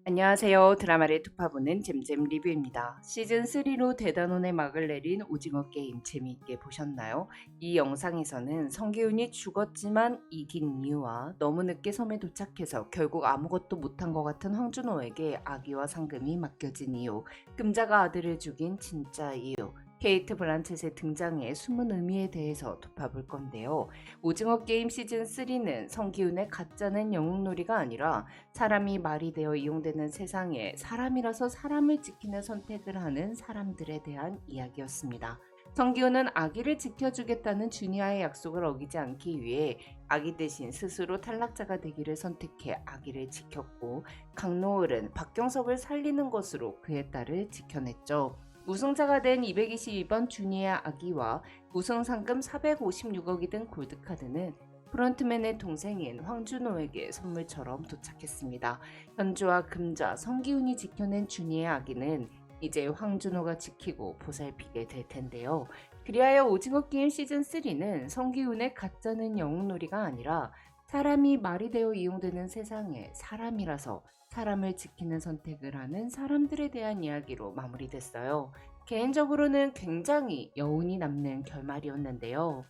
안녕하세요. 드라마를 톱파보는 잼잼 리뷰입니다. 시즌3로 대단원의 막을 내린 오징어 게임 재미있게 보셨나요? 이 영상에서는 성기훈이 죽었지만 이긴 이유와 너무 늦게 섬에 도착해서 결국 아무것도 못한 것 같은 황준호에게 아기와 상금이 맡겨진 이유, 금자가 아들을 죽인 진짜 이유, 케이트 블란쳇의 등장의 숨은 의미에 대해서 톱파볼 건데요. 오징어 게임 시즌3는 성기훈의 가짜는 영웅놀이가 아니라 사람이 말이 되어 이용되는 세상에 사람이라서 사람을 지키는 선택을 하는 사람들에 대한 이야기였습니다. 성기훈은 아기를 지켜주겠다는 주니아의 약속을 어기지 않기 위해 아기 대신 스스로 탈락자가 되기를 선택해 아기를 지켰고, 강노을은 박경석을 살리는 것으로 그의 딸을 지켜냈죠. 우승자가 된 222번 주니아 아기와 우승 상금 456억이 든 골드카드는 프런트맨의 동생인 황준호에게 선물처럼 도착했습니다. 현주와 금자, 성기훈이 지켜낸 준이의 아기는 이제 황준호가 지키고 보살피게 될 텐데요. 그리하여 오징어 게임 시즌3는 성기훈의 가짜는 영웅놀이가 아니라 사람이 말이 되어 이용되는 세상에 사람이라서 사람을 지키는 선택을 하는 사람들에 대한 이야기로 마무리됐어요. 개인적으로는 굉장히 여운이 남는 결말이었는데요.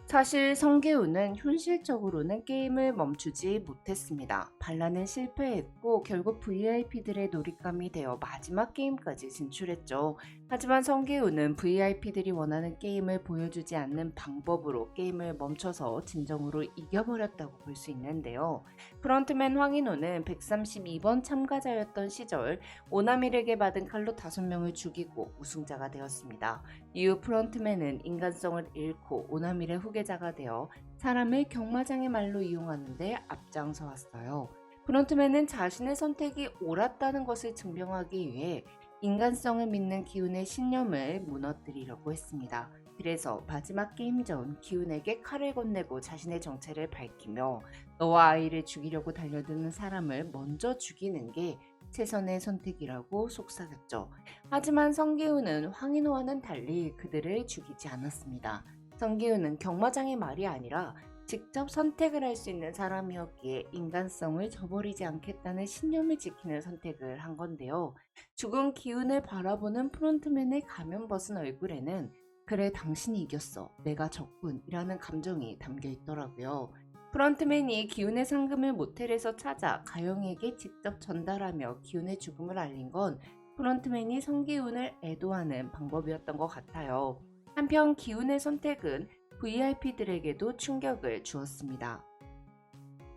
사실 성계우는 현실적으로는 게임을 멈추지 못했습니다. 반란은 실패했고 결국 VIP들의 놀잇감이 되어 마지막 게임까지 진출했죠. 하지만 성계우는 VIP들이 원하는 게임을 보여주지 않는 방법으로 게임을 멈춰서 진정으로 이겨버렸다고 볼 수 있는데요. 프런트맨 황인호는 132번 참가자였던 시절 오나밀에게 받은 칼로 5명을 죽이고 우승자가 되었습니다. 이후 프런트맨은 인간성을 잃고 오나밀의 후계자가 되어 사람을 경마장의 말로 이용하는 데 앞장서 왔어요. 프런트맨은 자신의 선택이 옳았다는 것을 증명하기 위해 인간성을 믿는 기훈의 신념을 무너뜨리려고 했습니다. 그래서 마지막 게임 전 기훈에게 칼을 건네고 자신의 정체를 밝히며 너와 아이를 죽이려고 달려드는 사람을 먼저 죽이는 게 최선의 선택이라고 속삭였죠. 하지만 성기훈은 황인호와는 달리 그들을 죽이지 않았습니다. 성기훈은 경마장의 말이 아니라 직접 선택을 할 수 있는 사람이었기에 인간성을 저버리지 않겠다는 신념을 지키는 선택을 한 건데요. 죽은 기훈을 바라보는 프론트맨의 가면 벗은 얼굴에는 그래 당신이 이겼어 내가 적군이라는 감정이 담겨 있더라고요. 프런트맨이 기훈의 상금을 모텔에서 찾아 가영에게 직접 전달하며 기훈의 죽음을 알린 건 프런트맨이 성기훈을 애도하는 방법이었던 것 같아요. 한편 기훈의 선택은 VIP들에게도 충격을 주었습니다.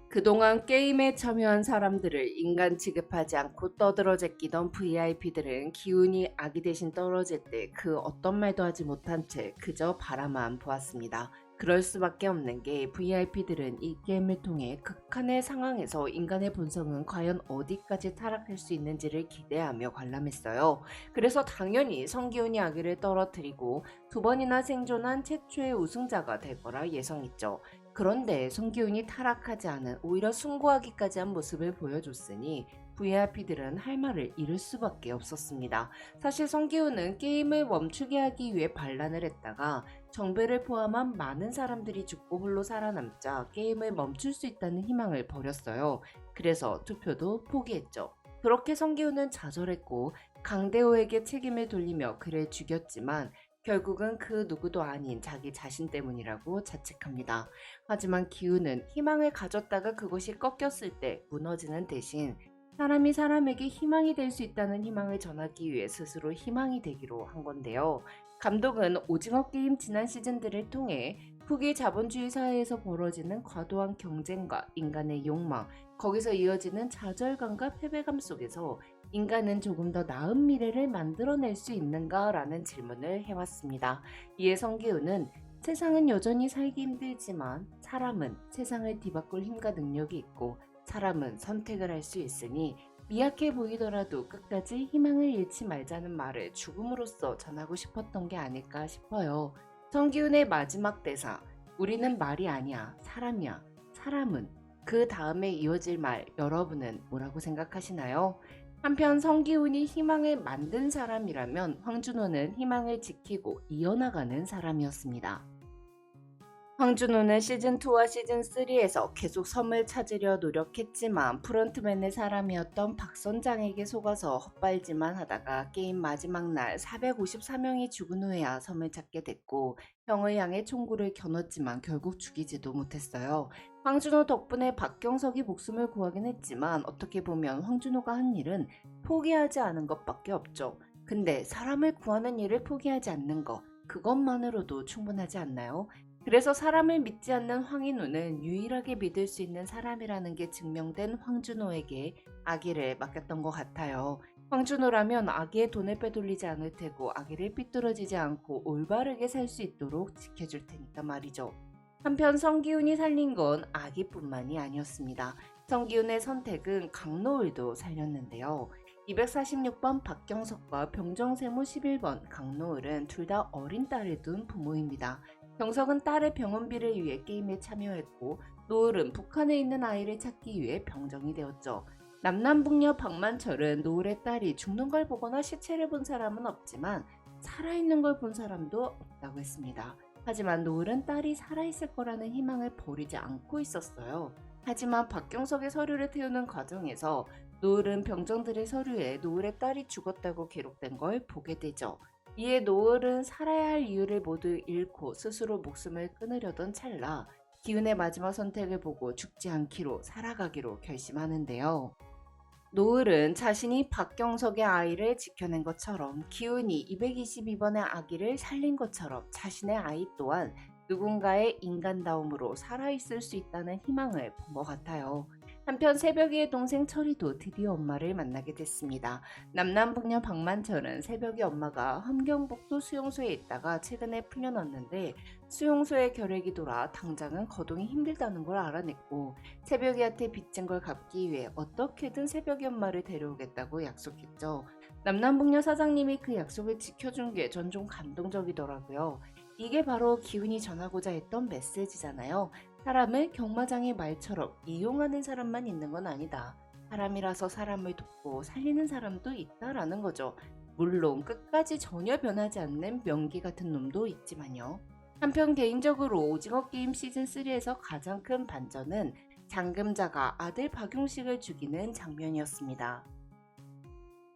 그동안 게임에 참여한 사람들을 인간 취급하지 않고 떠들어 제끼던 VIP들은 기훈이 아기 대신 떨어질 때 그 어떤 말도 하지 못한 채 그저 바라만 보았습니다. 그럴 수밖에 없는 게 VIP들은 이 게임을 통해 극한의 상황에서 인간의 본성은 과연 어디까지 타락할 수 있는지를 기대하며 관람했어요. 그래서 당연히 성기훈이 아기를 떨어뜨리고 2번이나 생존한 최초의 우승자가 될 거라 예상했죠. 그런데 성기훈이 타락하지 않은 오히려 승부하기까지 한 모습을 보여줬으니 VIP들은 할 말을 잃을 수밖에 없었습니다. 사실 성기훈은 게임을 멈추게 하기 위해 반란을 했다가 정배를 포함한 많은 사람들이 죽고 홀로 살아남자 게임을 멈출 수 있다는 희망을 버렸어요. 그래서 투표도 포기했죠. 그렇게 성기훈은 좌절했고 강대호에게 책임을 돌리며 그를 죽였지만 결국은 그 누구도 아닌 자기 자신 때문이라고 자책합니다. 하지만 기훈은 희망을 가졌다가 그것이 꺾였을 때 무너지는 대신 사람이 사람에게 희망이 될 수 있다는 희망을 전하기 위해 스스로 희망이 되기로 한 건데요. 감독은 오징어 게임 지난 시즌들을 통해 후기 자본주의 사회에서 벌어지는 과도한 경쟁과 인간의 욕망, 거기서 이어지는 좌절감과 패배감 속에서 인간은 조금 더 나은 미래를 만들어낼 수 있는가라는 질문을 해왔습니다. 이에 성기훈은 세상은 여전히 살기 힘들지만 사람은 세상을 뒤바꿀 힘과 능력이 있고 사람은 선택을 할 수 있으니 미약해 보이더라도 끝까지 희망을 잃지 말자는 말을 죽음으로써 전하고 싶었던 게 아닐까 싶어요. 성기훈의 마지막 대사, 우리는 말이 아니야, 사람이야. 사람은 그 다음에 이어질 말 여러분은 뭐라고 생각하시나요? 한편 성기훈이 희망을 만든 사람이라면 황준호는 희망을 지키고 이어나가는 사람이었습니다. 황준호는 시즌2와 시즌3에서 계속 섬을 찾으려 노력했지만 프론트맨의 사람이었던 박선장에게 속아서 헛발질만 하다가 게임 마지막 날 454명이 죽은 후에야 섬을 찾게 됐고 형을 향해 총구를 겨눴지만 결국 죽이지도 못했어요. 황준호 덕분에 박경석이 목숨을 구하긴 했지만 어떻게 보면 황준호가 한 일은 포기하지 않은 것밖에 없죠. 근데 사람을 구하는 일을 포기하지 않는 것, 그것만으로도 충분하지 않나요? 그래서 사람을 믿지 않는 황인우는 유일하게 믿을 수 있는 사람이라는 게 증명된 황준호에게 아기를 맡겼던 것 같아요. 황준호라면 아기의 돈을 빼돌리지 않을 테고 아기를 삐뚤어지지 않고 올바르게 살 수 있도록 지켜줄 테니까 말이죠. 한편 성기훈이 살린 건 아기뿐만이 아니었습니다. 성기훈의 선택은 강노을도 살렸는데요. 246번 박경석과 병정세무 11번 강노을은 둘 다 어린 딸을 둔 부모입니다. 경석은 딸의 병원비를 위해 게임에 참여했고 노을은 북한에 있는 아이를 찾기 위해 병정이 되었죠. 남남북녀 박만철은 노을의 딸이 죽는 걸 보거나 시체를 본 사람은 없지만 살아있는 걸 본 사람도 없다고 했습니다. 하지만 노을은 딸이 살아있을 거라는 희망을 버리지 않고 있었어요. 하지만 박경석의 서류를 태우는 과정에서 노을은 병정들의 서류에 노을의 딸이 죽었다고 기록된 걸 보게 되죠. 이에 노을은 살아야 할 이유를 모두 잃고 스스로 목숨을 끊으려던 찰나 기훈의 마지막 선택을 보고 죽지 않기로 살아가기로 결심하는데요. 노을은 자신이 박경석의 아이를 지켜낸 것처럼 기훈이 222번의 아기를 살린 것처럼 자신의 아이 또한 누군가의 인간다움으로 살아있을 수 있다는 희망을 본 것 같아요. 한편 새벽이의 동생 철이도 드디어 엄마를 만나게 됐습니다. 남남북녀 박만철은 새벽이 엄마가 함경북도 수용소에 있다가 최근에 풀려났는데 수용소에 결핵이 돌아 당장은 거동이 힘들다는 걸 알아냈고 새벽이한테 빚진 걸 갚기 위해 어떻게든 새벽이 엄마를 데려오겠다고 약속했죠. 남남북녀 사장님이 그 약속을 지켜준 게 전 좀 감동적이더라고요. 이게 바로 기훈이 전하고자 했던 메시지잖아요. 사람을 경마장의 말처럼 이용하는 사람만 있는 건 아니다. 사람이라서 사람을 돕고 살리는 사람도 있다라는 거죠. 물론 끝까지 전혀 변하지 않는 명기 같은 놈도 있지만요. 한편 개인적으로 오징어 게임 시즌3에서 가장 큰 반전은 장금자가 아들 박용식을 죽이는 장면이었습니다.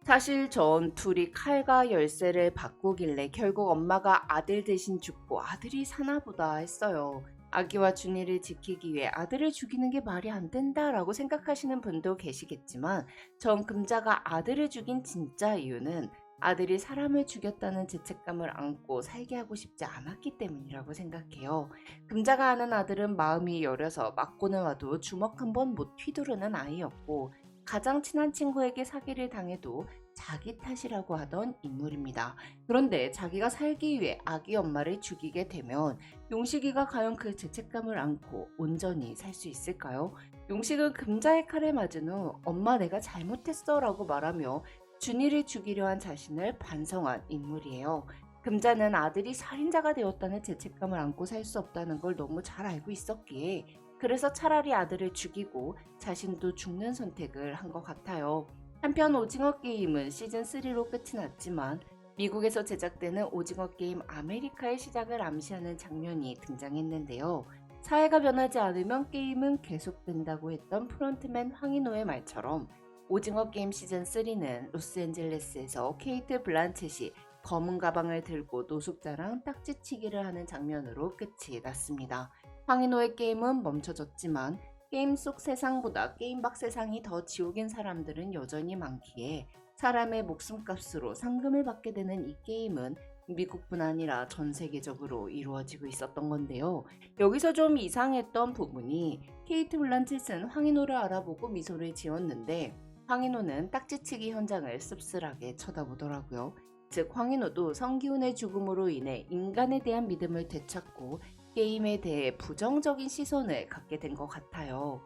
사실 전 둘이 칼과 열쇠를 바꾸길래 결국 엄마가 아들 대신 죽고 아들이 사나보다 했어요. 아기와 준이를 지키기 위해 아들을 죽이는 게 말이 안 된다라고 생각하시는 분도 계시겠지만 전 금자가 아들을 죽인 진짜 이유는 아들이 사람을 죽였다는 죄책감을 안고 살게 하고 싶지 않았기 때문이라고 생각해요. 금자가 아는 아들은 마음이 여려서 맞고는 와도 주먹 한 번 못 휘두르는 아이였고 가장 친한 친구에게 사기를 당해도 자기 탓이라고 하던 인물입니다. 그런데 자기가 살기 위해 아기 엄마를 죽이게 되면 용식이가 과연 그 죄책감을 안고 온전히 살 수 있을까요? 용식은 금자의 칼에 맞은 후 엄마 내가 잘못했어 라고 말하며 준이를 죽이려 한 자신을 반성한 인물이에요. 금자는 아들이 살인자가 되었다는 죄책감을 안고 살 수 없다는 걸 너무 잘 알고 있었기에 그래서 차라리 아들을 죽이고 자신도 죽는 선택을 한 것 같아요. 한편 오징어 게임은 시즌3로 끝이 났지만 미국에서 제작되는 오징어 게임 아메리카의 시작을 암시하는 장면이 등장했는데요. 사회가 변하지 않으면 게임은 계속된다고 했던 프론트맨 황인호의 말처럼 오징어 게임 시즌3는 로스앤젤레스에서 케이트 블란쳇이 검은 가방을 들고 노숙자랑 딱지치기를 하는 장면으로 끝이 났습니다. 황인호의 게임은 멈춰졌지만 게임 속 세상보다 게임 밖 세상이 더 지옥인 사람들은 여전히 많기에 사람의 목숨값으로 상금을 받게 되는 이 게임은 미국뿐 아니라 전 세계적으로 이루어지고 있었던 건데요. 여기서 좀 이상했던 부분이 케이트 블란쳇은 황인호를 알아보고 미소를 지었는데 황인호는 딱지치기 현장을 씁쓸하게 쳐다보더라고요. 즉 황인호도 성기훈의 죽음으로 인해 인간에 대한 믿음을 되찾고 게임에 대해 부정적인 시선을 갖게 된 것 같아요.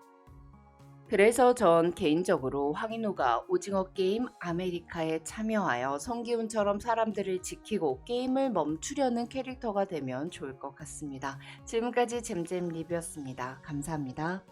그래서 전 개인적으로 황인호가 오징어 게임 아메리카에 참여하여 성기훈처럼 사람들을 지키고 게임을 멈추려는 캐릭터가 되면 좋을 것 같습니다. 지금까지 잼잼 리뷰였습니다. 감사합니다.